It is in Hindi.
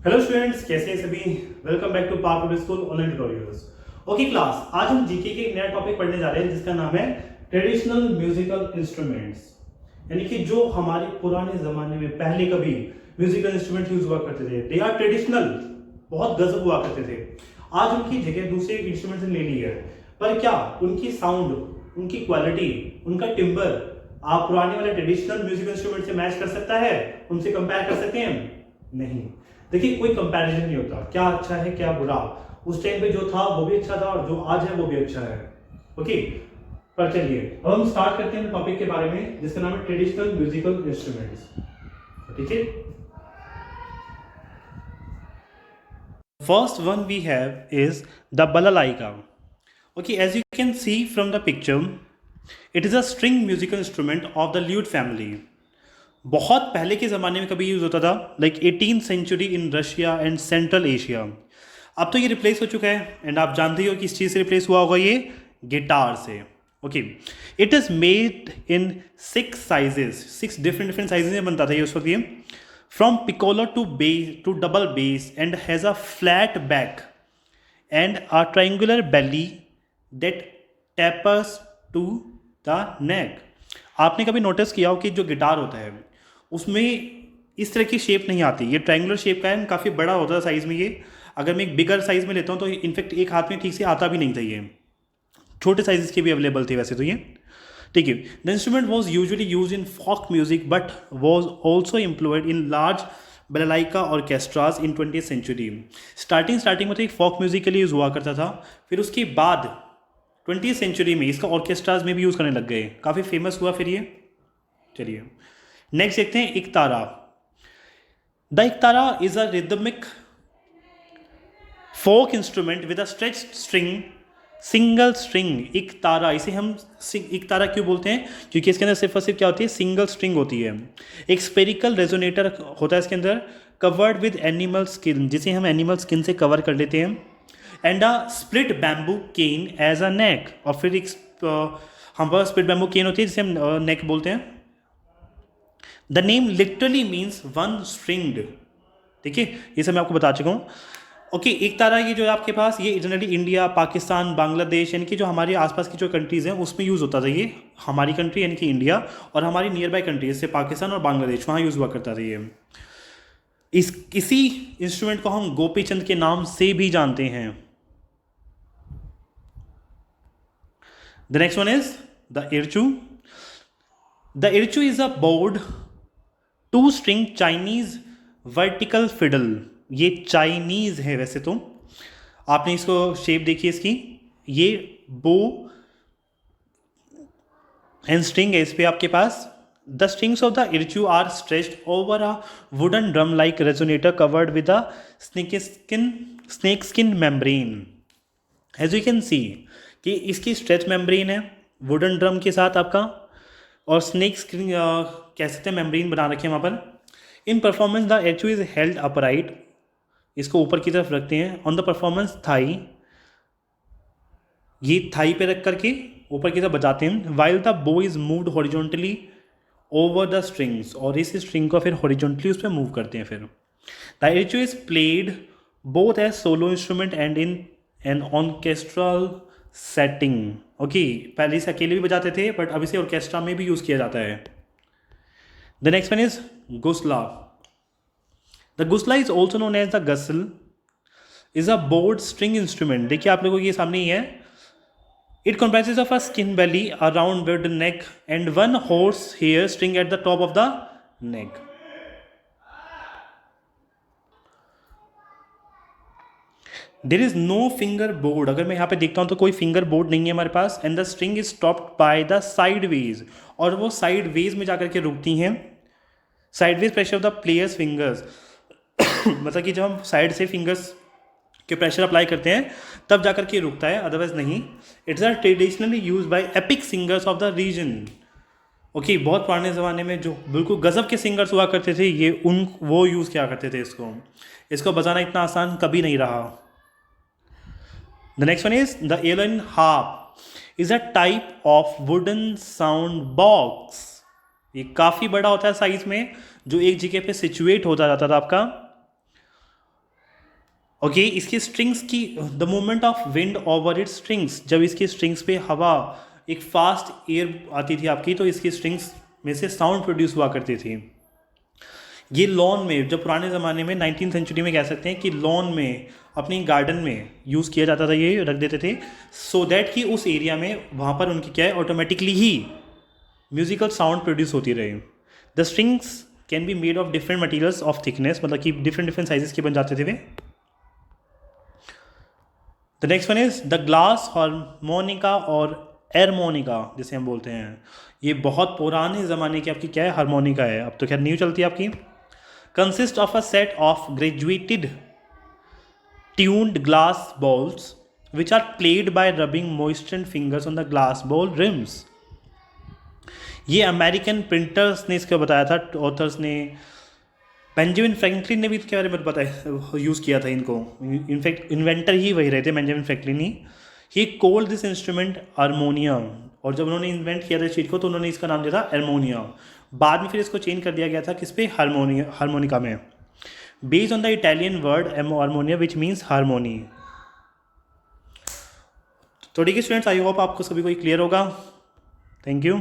हेलो स्टूडेंट्स, कैसे हैं सभी। Welcome back to Park School online tutorials. Okay class, आज हम जीके के एक नया टॉपिक पढ़ने जा रहे हैं जिसका नाम है ट्रेडिशनल म्यूजिकल इंस्ट्रूमेंट्स। यानी कि जो हमारे पुराने जमाने में पहले कभी म्यूजिकल इंस्ट्रूमेंट यूज हुआ करते थे, दे आर ट्रेडिशनल, बहुत गजब हुआ करते थे। आज उनकी जगह दूसरे इंस्ट्रूमेंट ने ले ली है, पर क्या उनकी साउंड, उनकी क्वालिटी, उनका टिम्बर आप पुराने वाले ट्रेडिशनल म्यूजिकल इंस्ट्रूमेंट से मैच कर सकता है, उनसे कंपेयर कर सकते हैं? नहीं। देखिए, कोई कंपैरिजन नहीं होता, क्या अच्छा है क्या बुरा। उस टाइम पे जो था वो भी अच्छा था और जो आज है वो भी अच्छा है। ओके, पर चलिए अब हम स्टार्ट करते हैं टॉपिक के बारे में जिसका नाम है ट्रेडिशनल म्यूजिकल इंस्ट्रूमेंट्स। ठीक है, first one we have is the balalaika. Okay, as you can see from the picture, it is a string musical instrument of the lute family. बहुत पहले के ज़माने में कभी यूज़ होता था, like 18th century in Russia and Central Asia. अब तो ये रिप्लेस हो चुका है एंड आप जानते ही हो किस चीज़ से रिप्लेस हुआ होगा, ये गिटार से। Okay, it is made in 6 sizes, 6 different sizes में बनता था ये उस वक्त। ये from piccolo to bass to double bass and has a flat back and a triangular belly that tapers to the neck. आपने कभी नोटिस किया हो कि जो गिटार होता है उसमें इस तरह की शेप नहीं आती, ये ट्रायंगुलर शेप का है, काफ़ी बड़ा होता है साइज़ में। ये अगर मैं एक बिगर साइज़ में लेता हूँ तो इनफैक्ट एक हाथ में ठीक से आता भी नहीं था, ये छोटे साइज़ के भी अवेलेबल थे वैसे तो ये। ठीक है, the instrument was usually use in folk music but was also employed in large balalaika orchestras in 20th century. Starting में तो एक फॉक म्यूजिक के लिए यूज़ हुआ करता था, फिर उसके बाद 20th सेंचुरी में इसका ऑर्केस्ट्राज में भी यूज़ करने लग गए, काफ़ी फेमस हुआ फिर ये। चलिए नेक्स्ट देखते हैं ektara. The ektara is a rhythmic folk instrument with a stretched string, single string. Ektara, इसे हम इकतारा क्यों बोलते हैं? क्योंकि इसके अंदर सिर्फ और सिर्फ क्या होती है, सिंगल स्ट्रिंग होती है। एक स्पेरिकल रेजोनेटर होता है इसके अंदर, कवर्ड विद एनिमल स्किन, जिसे हम एनिमल स्किन से कवर कर लेते हैं, and a split bamboo cane as a neck. और फिर एक हम पास स्प्लिट बैम्बू केन होती है जिसे हम नेक बोलते हैं। The name literally means one stringed. ठीक है, ये सब मैं आपको बता चुका हूँ। ओके, एक तारा ये जो है आपके पास, ये जनरली इंडिया, पाकिस्तान, बांग्लादेश यानी कि जो हमारे आसपास की जो कंट्रीज़ हैं उसमें यूज़ होता था ये। हमारी कंट्री यानी कि इंडिया और हमारी नियर बाई कंट्री जैसे पाकिस्तान और बांग्लादेश, वहाँ यूज़ हुआ करता था ये। इसी इंस्ट्रूमेंट को हम गोपी चंद के नाम से भी जानते हैं। The next one is the erhu. The erhu is a bowed 2 string Chinese vertical fiddle. ये चाइनीज है वैसे तो, आपने इसको शेप देखी इसकी, ये बो एंड स्ट्रिंग है इस पे आपके पास। The strings of the erhu are stretched over a wooden drum like resonator covered with a snake skin membrane. As you can see कि इसकी स्ट्रेच मेम्ब्रेन है वुडन ड्रम के साथ आपका, और स्नेक स्किन कह सकते हैं मेम्ब्रेन बना रखे हैं वहाँ पर। In performance the erhu is held upright, इसको ऊपर की तरफ रखते हैं। ऑन द परफॉर्मेंस थाई, ये थाई पे रख करके ऊपर की तरफ बजाते हैं। While the bow is moved horizontally over the strings, और इस स्ट्रिंग को फिर हॉरिजॉन्टली उस पर मूव करते हैं। फिर the erhu is played both as solo instrument and in an orchestral setting. Okay, पहले इसे अकेले भी बजाते थे बट अब इसे ऑर्केस्ट्रा में भी यूज़ किया जाता है। The next one is gusla. The gusla is also known as the gusle, is a bowed string instrument. देखिए आप लोगों को ये सामने ही है। It comprises of a skin belly, a round webbed neck, and one horsehair string at the top of the neck. There is no fingerboard, अगर मैं यहाँ पे देखता हूँ तो कोई फिंगर बोर्ड नहीं है हमारे पास। And the string is stopped by the side wedge, और वो साइड वेज में जाकर के रुकती हैं। Side wedge pressure of the players fingers मतलब कि जब हम साइड से फिंगर्स के प्रेशर अप्लाई करते हैं तब जाकर के रुकता है, अदरवाइज नहीं। It's are traditionally use by epic singers of the region. Okay, बहुत पुराने ज़माने में जो बिल्कुल गजब के सिंगर्स हुआ करते थे ये वो यूज़ किया करते थे इसको बजाना इतना आसान कभी नहीं रहा। The next one is the Aeolian harp, is a type of wooden sound box. ये काफ़ी बड़ा होता है साइज में, जो एक जगह पे सिचुएट होता जाता था आपका। ओके इसकी स्ट्रिंग्स की the movement of wind over it's strings, जब इसकी स्ट्रिंग्स पे हवा एक फास्ट एयर आती थी आपकी तो इसकी स्ट्रिंग्स में से साउंड प्रोड्यूस हुआ करती थी। ये लॉन में, जब पुराने ज़माने में 19th सेंचुरी में कह सकते हैं कि लॉन में अपनी गार्डन में यूज़ किया जाता था, ये रख देते थे सो दैट कि उस एरिया में वहाँ पर उनकी क्या है ऑटोमेटिकली ही म्यूजिकल साउंड प्रोड्यूस होती रहे। The strings can be made of different materials of thickness, मतलब कि डिफरेंट डिफरेंट साइजेस के बन जाते थे वे। The next one is the glass harmonica और एरमोनिका जिसे हम बोलते हैं। ये बहुत पुराने ज़माने की आपकी क्या है हारमोनिका है, अब तो खैर न्यू चलती है आपकी। Consist of a set of graduated tuned glass balls which are played by rubbing moistened fingers on the glass ball rims। ये अमेरिकन प्रिंटर्स ने इसको बताया था, ऑथर्स ने। बेंजामिन फ्रैंकलिन ने भी इसके बारे में बताया, यूज़ किया था इनको, इनफैक्ट इन्वेंटर ही वही रहे थे Benjamin Franklin he called this instrument harmonium. और जब उन्होंने इन्वेंट किया था इस चीज़ को तो उन्होंने इसका नाम दिया था हारमोनियम। बाद में फिर इसको चेंज कर दिया गया था किस पे, हारमोनिका में, based on the Italian word harmonia which means harmony। तो ठीक है स्टूडेंट्स, आई होप आपको सभी को क्लियर होगा। Thank you.